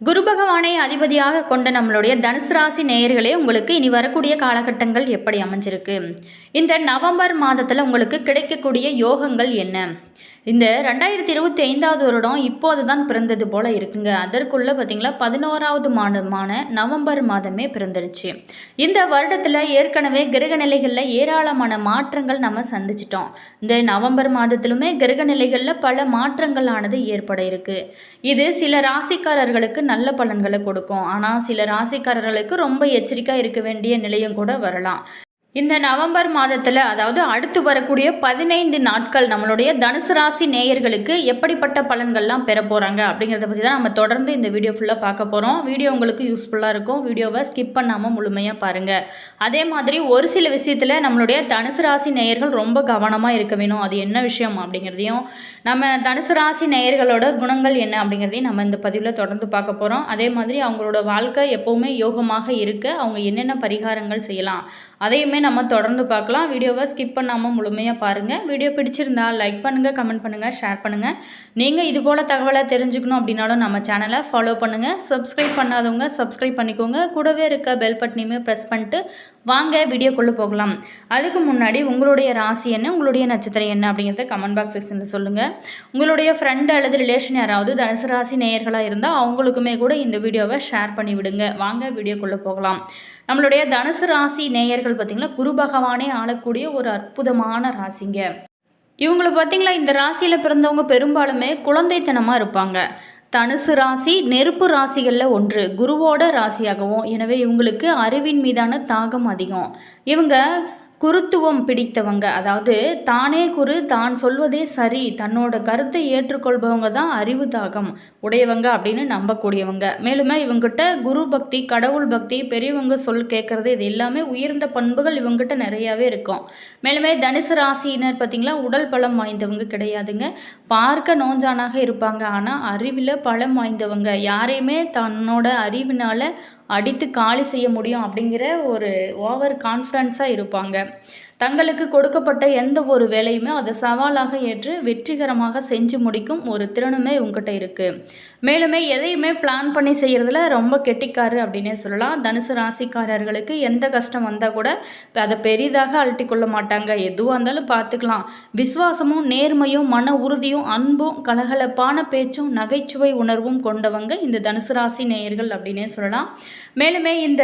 குரு பகவானை அதிபதியாக கொண்ட நம்மளுடைய தனுசு ராசி நேயர்களே, உங்களுக்கு இனி வரக்கூடிய காலகட்டங்கள் எப்படி அமைஞ்சிருக்கு? இந்த நவம்பர் மாதத்தில் உங்களுக்கு கிடைக்கக்கூடிய யோகங்கள் என்ன? இந்த 2025வது வருடம் இப்போது தான் பிறந்தது போல் இருக்குங்க. அதற்குள்ளே பார்த்திங்களா 11வது மாதமான நவம்பர் மாதமே பிறந்துருச்சு. இந்த வருடத்தில் ஏற்கனவே கிரக நிலைகளில் ஏராளமான மாற்றங்கள் நம்ம சந்திச்சிட்டோம். இந்த நவம்பர் மாதத்திலுமே கிரக நிலைகளில் பல மாற்றங்களானது ஏற்பட இருக்குது. இது சில ராசிக்காரர்களுக்கு நல்ல பலன்களை கொடுக்கும். ஆனால் சில ராசிக்காரர்களுக்கு ரொம்ப எச்சரிக்கையாக இருக்க வேண்டிய நிலையும் கூட வரலாம். இந்த நவம்பர் மாதத்தில், அதாவது அடுத்து வரக்கூடிய 15 நாட்கள் நம்மளுடைய தனுசு ராசி நேயர்களுக்கு எப்படிப்பட்ட பலன்கள்லாம் பெற போகிறாங்க அப்படிங்கிறத பற்றி தான் நம்ம தொடர்ந்து இந்த வீடியோ ஃபுல்லாக பார்க்க போகிறோம். வீடியோ உங்களுக்கு யூஸ்ஃபுல்லாக இருக்கும். வீடியோவை ஸ்கிப் பண்ணாமல் முழுமையாக பாருங்கள். அதே மாதிரி ஒரு சில விஷயத்தில் நம்மளுடைய தனுசு ராசி நேயர்கள் ரொம்ப கவனமாக இருக்க வேணும். அது என்ன விஷயம் அப்படிங்கிறதையும், நம்ம தனுசு ராசி நேயர்களோட குணங்கள் என்ன அப்படிங்கிறதையும் நம்ம இந்த பதிவில் தொடர்ந்து பார்க்க போகிறோம். அதே மாதிரி அவங்களோட வாழ்க்கை எப்போவுமே யோகமாக இருக்க அவங்க என்னென்ன பரிகாரங்கள் செய்யலாம் அதையுமே நம்ம தொடர்ந்து பார்க்கலாம். வீடியோவை ஸ்கிப் பண்ணாமல் முழுமையாக பாருங்கள். வீடியோ பிடிச்சிருந்தால் லைக் பண்ணுங்கள், கமெண்ட் பண்ணுங்கள், ஷேர் பண்ணுங்கள். நீங்கள் இது போல் தகவலை தெரிஞ்சுக்கணும் அப்படின்னாலும் நம்ம சேனலை ஃபாலோ பண்ணுங்கள். சப்ஸ்கிரைப் பண்ணாதவங்க சப்ஸ்கிரைப் பண்ணிக்கோங்க. கூடவே இருக்க பெல் பட்டனையுமே ப்ரெஸ் பண்ணிட்டு வாங்க வீடியோக்குள்ளே போகலாம். அதுக்கு முன்னாடி உங்களுடைய ராசி என்ன, உங்களுடைய நட்சத்திரம் என்ன அப்படிங்கிறத கமெண்ட் பாக்ஸ் செக்ஷனில் சொல்லுங்கள். உங்களுடைய ஃப்ரெண்டு அல்லது ரிலேஷன் யாராவது தனுசு ராசி நேயர்களாக இருந்தால் அவங்களுக்குமே கூட இந்த வீடியோவை ஷேர் பண்ணி விடுங்க. வாங்க வீடியோக்குள்ளே போகலாம். நம்மளுடைய தனுசு ராசி நேயர்கள் பார்த்திங்கன்னா குரு பகவானே ஆளக்கூடிய ஒரு அற்புதமான ராசிங்க. இவங்களை பார்த்திங்களா, இந்த ராசியில் பிறந்தவங்க பெரும்பாலுமே குழந்தைத்தனமாக இருப்பாங்க. தனுசு ராசி நெருப்பு ராசிகளில் ஒன்று, குருவோட ராசியாகவும். எனவே இவங்களுக்கு அறிவின் மீதான தாகம் அதிகம். இவங்க குருத்துவம் பிடித்தவங்க, அதாவது தானே குரு, தான் சொல்வதே சரி, தன்னோட கருத்தை ஏற்றுக்கொள்பவங்க தான் அறிவு தாகம் உடையவங்க அப்படின்னு நம்பக்கூடியவங்க. மேலுமே இவங்ககிட்ட குரு பக்தி, கடவுள் பக்தி, பெரியவங்க சொல் கேட்கறது, இது எல்லாமே உயர்ந்த பண்புகள் இவங்ககிட்ட நிறையாவே இருக்கும். மேலுமே தனுசு ராசியினர் பார்த்திங்களா உடல் பலம் வாய்ந்தவங்க கிடையாதுங்க. பார்க்க நோஞ்சானாக இருப்பாங்க, ஆனால் அறிவில் பலம் வாய்ந்தவங்க. யாரையுமே தன்னோட அறிவினால் அடித்து காலி செய்ய முடியும் அப்படிங்கிற ஒரு ஓவர் கான்ஃபிடன்ஸாக இருப்பாங்க. தங்களுக்கு கொடுக்கப்பட்ட எந்த ஒரு வேலையுமே அதை சவாலாக ஏற்று வெற்றிகரமாக செஞ்சு முடிக்கும் ஒரு திறனுமே இவங்ககிட்ட இருக்குது. மேலுமே எதையுமே பிளான் பண்ணி செய்கிறதுல ரொம்ப கெட்டிக்காரு அப்படின்னே சொல்லலாம். தனுசு ராசிக்காரர்களுக்கு எந்த கஷ்டம் வந்தால் கூட அதை பெரிதாக அழட்டி கொள்ள மாட்டாங்க. எதுவாக இருந்தாலும் பார்த்துக்கலாம். விசுவாசமும் நேர்மையும் மன உறுதியும் அன்பும் கலகலப்பான பேச்சும் நகைச்சுவை உணர்வும் கொண்டவங்க இந்த தனுசு ராசி நேயர்கள் அப்படின்னே சொல்லலாம். மேலுமே இந்த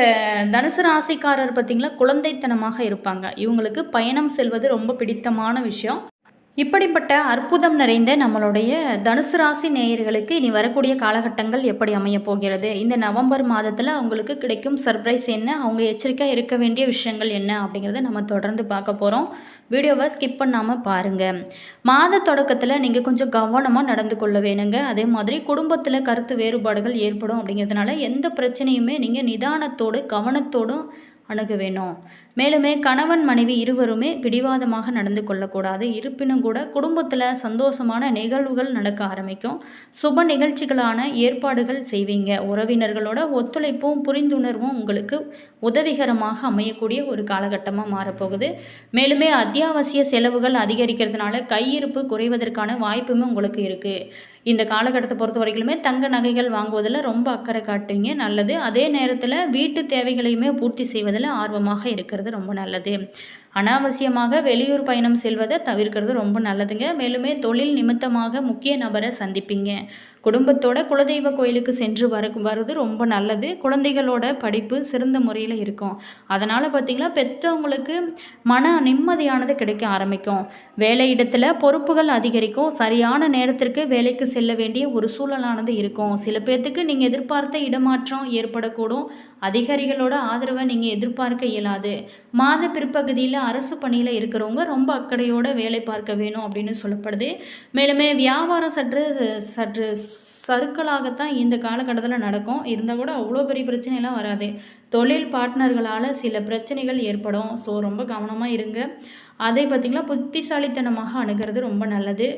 தனுசு ராசிக்காரர் பார்த்திங்களா குழந்தைத்தனமாக இருப்பாங்க. இவங்களுக்கு பயணம் செல்வது ரொம்ப பிடித்தமான விஷயம். இப்படிப்பட்ட அற்புதம் நிறைந்த நம்மளுடைய தனுசு ராசி நேயர்களுக்கு இனி வரக்கூடிய காலகட்டங்கள் எப்படி அமைய போகிறது, இந்த நவம்பர் மாதத்தில் அவங்களுக்கு கிடைக்கும் சர்ப்ரைஸ் என்ன, அவங்க எச்சரிக்கையாக இருக்க வேண்டிய விஷயங்கள் என்ன அப்படிங்கிறத நம்ம தொடர்ந்து பார்க்க போகிறோம். வீடியோவை ஸ்கிப் பண்ணாமல் பாருங்கள். மாத தொடக்கத்தில் நீங்கள் கொஞ்சம் கவனமாக நடந்து கொள்ள வேணுங்க. அதே மாதிரி குடும்பத்தில் கருத்து வேறுபாடுகள் ஏற்படும். அப்படிங்கிறதுனால எந்த பிரச்சனையுமே நீங்கள் நிதானத்தோடு கவனத்தோடும் அணுக வேணும். மேலுமே கணவன் மனைவி இருவருமே பிடிவாதமாக நடந்து கொள்ளக்கூடாது. இருப்பினும் கூட குடும்பத்தில் சந்தோஷமான நிகழ்வுகள் நடக்க ஆரம்பிக்கும். சுப நிகழ்ச்சிகளான ஏற்பாடுகள் செய்வீங்க. உறவினர்களோட ஒத்துழைப்பும் புரிந்துணர்வும் உங்களுக்கு உதவிகரமாக அமையக்கூடிய ஒரு காலகட்டமாக மாறப்போகுது. மேலுமே அத்தியாவசிய செலவுகள் அதிகரிக்கிறதுனால கையிருப்பு குறைவதற்கான வாய்ப்புமே உங்களுக்கு இருக்குது. இந்த காலகட்டத்தை பொறுத்த வரைக்குமே தங்க நகைகள் வாங்குவதில் ரொம்ப அக்கறை காட்டுவீங்க, நல்லது. அதே நேரத்தில் வீட்டு தேவைகளையுமே பூர்த்தி செய்வதில் ஆர்வமாக இருக்கிறது ரொம்ப நல்லது. அனாவசியமாக வெளியூர் பயணம் செல்வதை தவிர்க்கிறது ரொம்ப நல்லதுங்க. மேலுமே தொழில் நிமித்தமாக முக்கிய நபரை சந்திப்பீங்க. குடும்பத்தோட குலதெய்வ கோயிலுக்கு சென்று வருது ரொம்ப நல்லது. குழந்தைகளோட படிப்பு சிறந்த முறையில் இருக்கும். அதனால் பார்த்திங்களா பெற்றவங்களுக்கு மன நிம்மதியானது கிடைக்க ஆரம்பிக்கும். வேலையிடத்தில் பொறுப்புகள் அதிகரிக்கும். சரியான நேரத்திற்கு வேலைக்கு செல்ல வேண்டிய ஒரு சூழலானது இருக்கும். சில பேர்த்துக்கு நீங்கள் எதிர்பார்த்த இடமாற்றம் ஏற்படக்கூடும். அதிகாரிகளோட ஆதரவை நீங்கள் எதிர்பார்க்க இயலாது. மாத பிற்பகுதியில் அரசு பணியில் இருக்கிறவங்க ரொம்ப அக்கறையோடு வேலை பார்க்க வேணும் அப்படின்னு சொல்லப்படுது. மேலுமே வியாபாரம் சற்று சறுக்கலாகத்தான் இந்த காலகட்டத்தில் நடக்கும். இருந்தால் கூட அவ்வளோ பெரிய பிரச்சனைலாம் வராது. தொழில் பார்ட்னர்களால் சில பிரச்சனைகள் ஏற்படும். ஸோ ரொம்ப கவனமாக இருங்க. அதை பார்த்திங்களா புத்திசாலித்தனமாக அணுகிறது ரொம்ப நல்லது.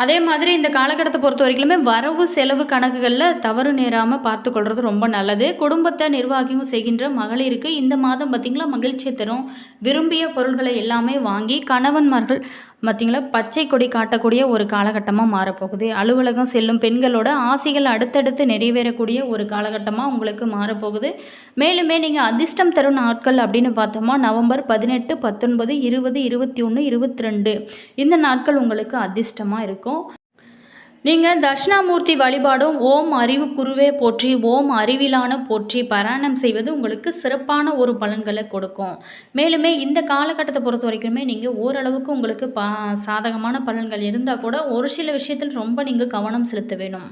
அதே மாதிரி இந்த காலகட்டத்தை பொறுத்த வரைக்குமே வரவு செலவு கணக்குகளில் தவறு நேராமல் பார்த்துக்கொள்வது ரொம்ப நல்லது. குடும்பத்தை நிர்வாகியும் செய்கின்ற மகளிருக்கு இந்த மாதம் பார்த்திங்களா மகிழ்ச்சியை தரும். விரும்பிய பொருள்களை எல்லாமே வாங்கி கணவன்மார்கள் பார்த்தீங்களா, பச்சை கொடி காட்டக்கூடிய ஒரு காலகட்டமாக மாறப்போகுது. அலுவலகம் செல்லும் பெண்களோட ஆசைகள் அடுத்தடுத்து நிறைவேறக்கூடிய ஒரு காலகட்டமாக உங்களுக்கு மாறப்போகுது. மேலுமே நீங்கள் அதிர்ஷ்டம் தரும் நாட்கள் அப்படின்னு பார்த்தோமா, நவம்பர் 18, 19, 20, 21, 22 இந்த நாட்கள் உங்களுக்கு அதிர்ஷ்டமாக இருக்கும். நீங்கள் தட்சிணாமூர்த்தி வழிபாடும் ஓம் அறிவு குருவே போற்றி, ஓம் அறிவிலான போற்றி பாராயணம் செய்வது உங்களுக்கு சிறப்பான ஒரு பலன்களை கொடுக்கும். மேலுமே இந்த காலகட்டத்தை பொறுத்த வரைக்குமே நீங்கள் ஓரளவுக்கு உங்களுக்கு சாதகமான பலன்கள் இருந்தால் கூட ஒரு சில விஷயத்தில் ரொம்ப நீங்கள் கவனம் செலுத்த வேணும்.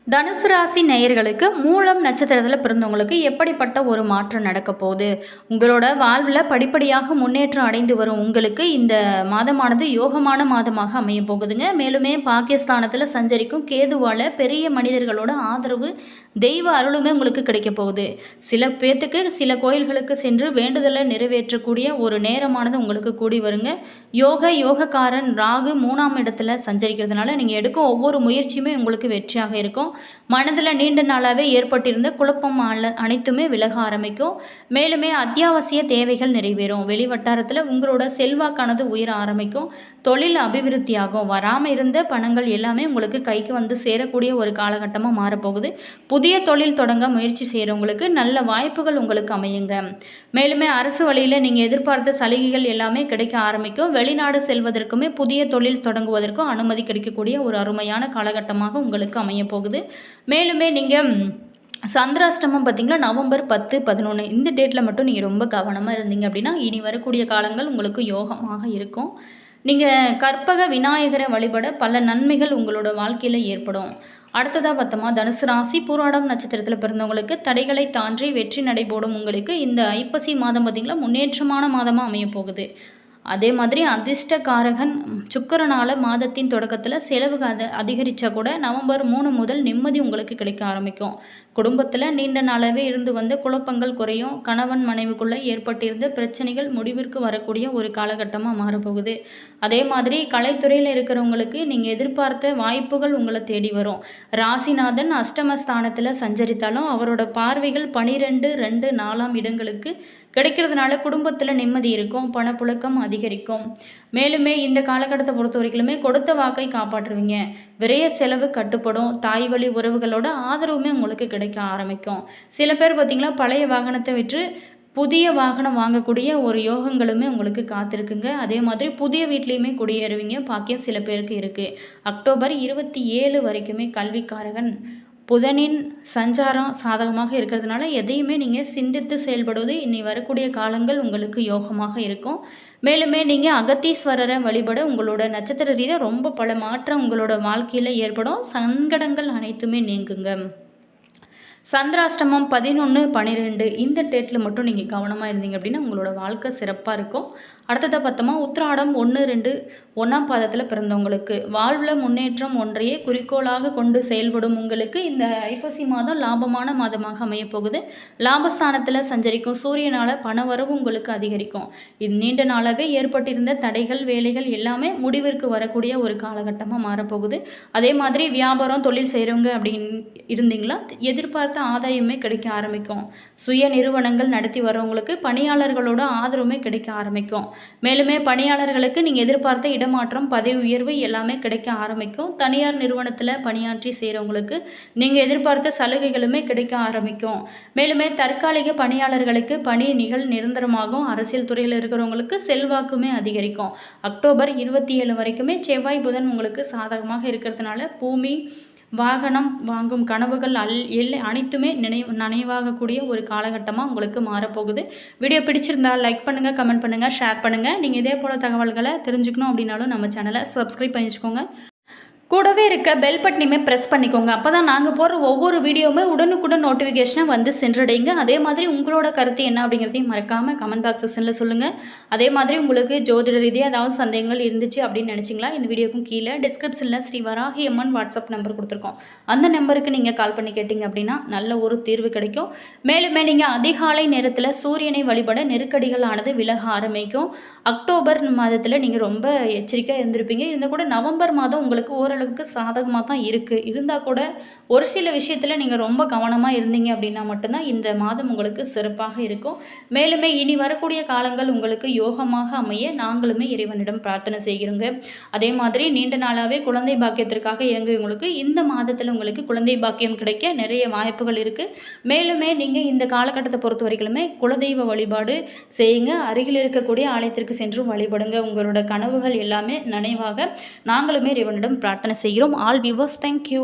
தனுசு ராசி நேயர்களுக்கு மூலம் நட்சத்திரத்தில் பிறந்தவங்களுக்கு எப்படிப்பட்ட ஒரு மாற்றம் நடக்க போகுது, உங்களோட வாழ்வில் படிப்படியாக முன்னேற்றம் அடைந்து வரும் உங்களுக்கு இந்த மாதமானது யோகமான மாதமாக அமைய போகுதுங்க. மேலுமே பாகிஸ்தானத்தில் சஞ்சரிக்கும் கேதுவால் பெரிய மனிதர்களோட ஆதரவு தெய்வ அருளுமே உங்களுக்கு கிடைக்க போகுது. சில பேர்த்துக்கு சில கோயில்களுக்கு சென்று வேண்டுதலை நிறைவேற்றக்கூடிய ஒரு நேரமானது உங்களுக்கு கூடி வருங்க. யோகக்காரன் ராகு 3ஆம் இடத்துல சஞ்சரிக்கிறதுனால நீங்கள் எடுக்கும் ஒவ்வொரு முயற்சியுமே உங்களுக்கு வெற்றியாக இருக்கும். மனதில் நீண்ட நாளாகவே ஏற்பட்டிருந்த குழப்பம் அனைத்துமே விலக ஆரம்பிக்கும். மேலுமே அத்தியாவசிய தேவைகள் நிறைவேறும். வெளிவட்டாரத்தில் உங்களோட செல்வாக்கானது உயர ஆரம்பிக்கும். தொழில் அபிவிருத்தியாகும். வராமல் இருந்த பணங்கள் எல்லாமே உங்களுக்கு கைக்கு வந்து சேரக்கூடிய ஒரு காலகட்டமாக மாறப்போகுது. புதிய தொழில் தொடங்க முயற்சி செய்கிறவங்களுக்கு நல்ல வாய்ப்புகள் உங்களுக்கு அமையுங்க. மேலுமே அரசு வழியில் நீங்கள் எதிர்பார்த்த சலுகைகள் எல்லாமே கிடைக்க ஆரம்பிக்கும். வெளிநாடு செல்வதற்குமே புதிய தொழில் தொடங்குவதற்கும் அனுமதி கிடைக்கக்கூடிய ஒரு அருமையான காலகட்டமாக உங்களுக்கு அமைய போகுது. மேலுமே நீங்கள் சந்திராஷ்டமம் பார்த்திங்கன்னா நவம்பர் 10, 11 இந்த டேட்டில் மட்டும் நீங்கள் ரொம்ப கவனமாக இருந்தீங்க அப்படின்னா இனி வரக்கூடிய காலங்கள் உங்களுக்கு யோகமாக இருக்கும். நீங்கள் கற்பக விநாயகரை வழிபட பல நன்மைகள் உங்களோட வாழ்க்கையில் ஏற்படும். அடுத்ததாக பார்த்தோமா, தனுசு ராசி பூராடம் நட்சத்திரத்தில் பிறந்தவங்களுக்கு தடைகளை தாண்டி வெற்றி நடைபோடும் உங்களுக்கு இந்த ஐப்பசி மாதம் பார்த்திங்களா முன்னேற்றமான மாதமாக அமைய போகுது. அதே மாதிரி அதிர்ஷ்டகாரகன் சுக்கிரனால மாதத்தின் தொடக்கத்தில் செலவு அதிகரித்தா கூட நவம்பர் 3 முதல் நிம்மதி உங்களுக்கு கிடைக்க ஆரம்பிக்கும். குடும்பத்தில் நீண்ட நாளாகவே இருந்து வந்த குழப்பங்கள் குறையும். கணவன் மனைவிக்குள்ளே ஏற்பட்டிருந்த பிரச்சனைகள் முடிவிற்கு வரக்கூடிய ஒரு காலகட்டமாக மாறப்போகுது. அதே மாதிரி கலைத்துறையில் இருக்கிறவங்களுக்கு நீங்கள் எதிர்பார்த்த வாய்ப்புகள் உங்களை தேடி வரும். ராசிநாதன் அஷ்டமஸ்தானத்தில் சஞ்சரித்தாலும் அவரோட பார்வைகள் 12, 2, 4ஆம் இடங்களுக்கு கிடைக்கிறதுனால குடும்பத்தில் நிம்மதி இருக்கும். பணப்புழக்கம் அதிகரிக்கும். மேலுமே இந்த காலகட்டத்தை பொறுத்த வரைக்குமே கொடுத்த வாக்கை காப்பாற்றுவீங்க. விரைய செலவு கட்டுப்படும். தாய் வழி உறவுகளோட ஆதரவுமே உங்களுக்கு கிடைக்க ஆரம்பிக்கும். சில பேர் பார்த்திங்களா பழைய வாகனத்தை விற்று புதிய வாகனம் வாங்கக்கூடிய ஒரு யோகங்களுமே உங்களுக்கு காத்திருக்குங்க. அதே மாதிரி புதிய வீட்லேயுமே குடியேறுவீங்க. பாக்கியம் சில பேருக்கு இருக்குது. அக்டோபர் 27 வரைக்குமே கல்விக்காரகன் புதனின் சஞ்சாரம் சாதகமாக இருக்கிறதுனால எதையுமே நீங்கள் சிந்தித்து செயல்படுவது இனி வரக்கூடிய காலங்கள் உங்களுக்கு யோகமாக இருக்கும். மேலுமே நீங்கள் அகத்தீஸ்வரரை வழிபட உங்களோட நட்சத்திர ரீதியாக ரொம்ப பல மாற்றம் உங்களோட வாழ்க்கையில் ஏற்படும். சங்கடங்கள் அனைத்துமே நீங்குங்க. சந்திராஷ்டமம் 11, 12 இந்த டேட்டில் மட்டும் நீங்கள் கவனமாக இருந்தீங்க அப்படின்னா உங்களோட வாழ்க்கை சிறப்பாக இருக்கும். அடுத்ததாக பார்த்தோமா, உத்திராடம் 1, 2 1ஆம் பாதத்தில் பிறந்தவங்களுக்கு வாழ்வில் முன்னேற்றம் ஒன்றையே குறிக்கோளாக கொண்டு செயல்படும் உங்களுக்கு இந்த ஐப்பசி மாதம் லாபமான மாதமாக அமையப்போகுது. லாபஸ்தானத்தில் சஞ்சரிக்கும் சூரியனால் பணவரவு உங்களுக்கு அதிகரிக்கும். இது நீண்ட நாளாகவே ஏற்பட்டிருந்த தடைகள் வேலைகள் எல்லாமே முடிவிற்கு வரக்கூடிய ஒரு காலகட்டமாக மாறப்போகுது. அதே மாதிரி வியாபாரம் தொழில் செய்கிறவங்க அப்படின்னு இருந்தீங்களா எதிர்பார்த்த ஆதாயமே கிடைக்க ஆரம்பிக்கும். சுய நிறுவனங்கள் நடத்தி வரவங்களுக்கு பணியாளர்களோட ஆதரவுமே கிடைக்க ஆரம்பிக்கும். மேலுமே பணியாளர்களுக்கு நீங்கள் எதிர்பார்த்த இடமாற்றம் பதவி உயர்வு எல்லாமே கிடைக்க ஆரம்பிக்கும். தனியார் நிறுவனத்தில் பணியாற்றி செய்கிறவங்களுக்கு நீங்கள் எதிர்பார்த்த சலுகைகளுமே கிடைக்க ஆரம்பிக்கும். மேலுமே தற்காலிக பணியாளர்களுக்கு பணி நிரந்தரமாகும். அரசியல் துறையில் இருக்கிறவங்களுக்கு செல்வாக்குமே அதிகரிக்கும். அக்டோபர் 27 வரைக்குமே செவ்வாய் புதன் உங்களுக்கு சாதகமாக இருக்கிறதுனால பூமி வாகனம் வாங்கும் கனவுகள் அனைத்துமே நினைவாகக்கூடிய ஒரு காலகட்டமாக உங்களுக்கு மாறப்போகுது. வீடியோ பிடிச்சிருந்தால் லைக் பண்ணுங்கள், கமெண்ட் பண்ணுங்கள், ஷேர் பண்ணுங்கள். நீங்கள் இதே போல் தகவல்களை தெரிஞ்சுக்கணும் அப்படின்னாலும் நம்ம சேனலை சப்ஸ்கிரைப் பண்ணி வச்சுக்கோங்க. கூடவே இருக்க பெல் பட்டனையுமே ப்ரெஸ் பண்ணிக்கோங்க. அப்போ தான் நாங்கள் போடுற ஒவ்வொரு வீடியோவுமே உடனுக்குடன் நோட்டிஃபிகேஷனாக வந்து சென்றடைங்க. அதே மாதிரி உங்களோட கருத்து என்ன அப்படிங்கிறதையும் மறக்காமல் கமெண்ட் பாக்ஸ் செக்ஷனில் சொல்லுங்கள். அதே மாதிரி உங்களுக்கு ஜோதிட ரீதியாக ஏதாவது சந்தேகங்கள் இருந்துச்சு அப்படின்னு நினச்சிங்களா இந்த வீடியோக்கும் கீழே டிஸ்கிரிப்ஷனில் ஸ்ரீ வராகி அம்மன் வாட்ஸ்அப் நம்பர் கொடுத்துருக்கோம். அந்த நம்பருக்கு நீங்கள் கால் பண்ணி கேட்டிங்க அப்படின்னா நல்ல ஒரு தீர்வு கிடைக்கும். மேலுமே நீங்கள் அதிகாலை நேரத்தில் சூரியனை வழிபட நெருக்கடிகள் ஆனது விலக ஆரம்பிக்கும். அக்டோபர் மாதத்தில் நீங்கள் ரொம்ப எச்சரிக்கையாக இருந்திருப்பீங்க. இருந்தால் கூட நவம்பர் மாதம் உங்களுக்கு ஓரளவு ஓரளவுக்கு சாதகமாக தான் இருக்குது. இருந்தால் கூட ஒரு சில விஷயத்தில் நீங்கள் ரொம்ப கவனமாக இருந்தீங்க அப்படின்னா மட்டும்தான் இந்த மாதம் உங்களுக்கு சிறப்பாக இருக்கும். மேலுமே இனி வரக்கூடிய காலங்கள் உங்களுக்கு யோகமாக அமைய நாங்களுமே இறைவனிடம் பிரார்த்தனை செய்கிறோங்க. அதே மாதிரி நீண்ட நாளாகவே குழந்தை பாக்கியத்திற்காக இயங்குவங்களுக்கு இந்த மாதத்தில் உங்களுக்கு குழந்தை பாக்கியம் கிடைக்க நிறைய வாய்ப்புகள் இருக்குது. மேலுமே நீங்கள் இந்த காலகட்டத்தை பொறுத்த வரைக்குமே குலதெய்வ வழிபாடு செய்யுங்க. அருகில் இருக்கக்கூடிய ஆலயத்திற்கு சென்று வழிபடுங்க. உங்களோட கனவுகள் எல்லாமே நனைவாக நாங்களுமே இறைவனிடம் பிரார்த்தனை செய்கிறோம். All viewers, thank you.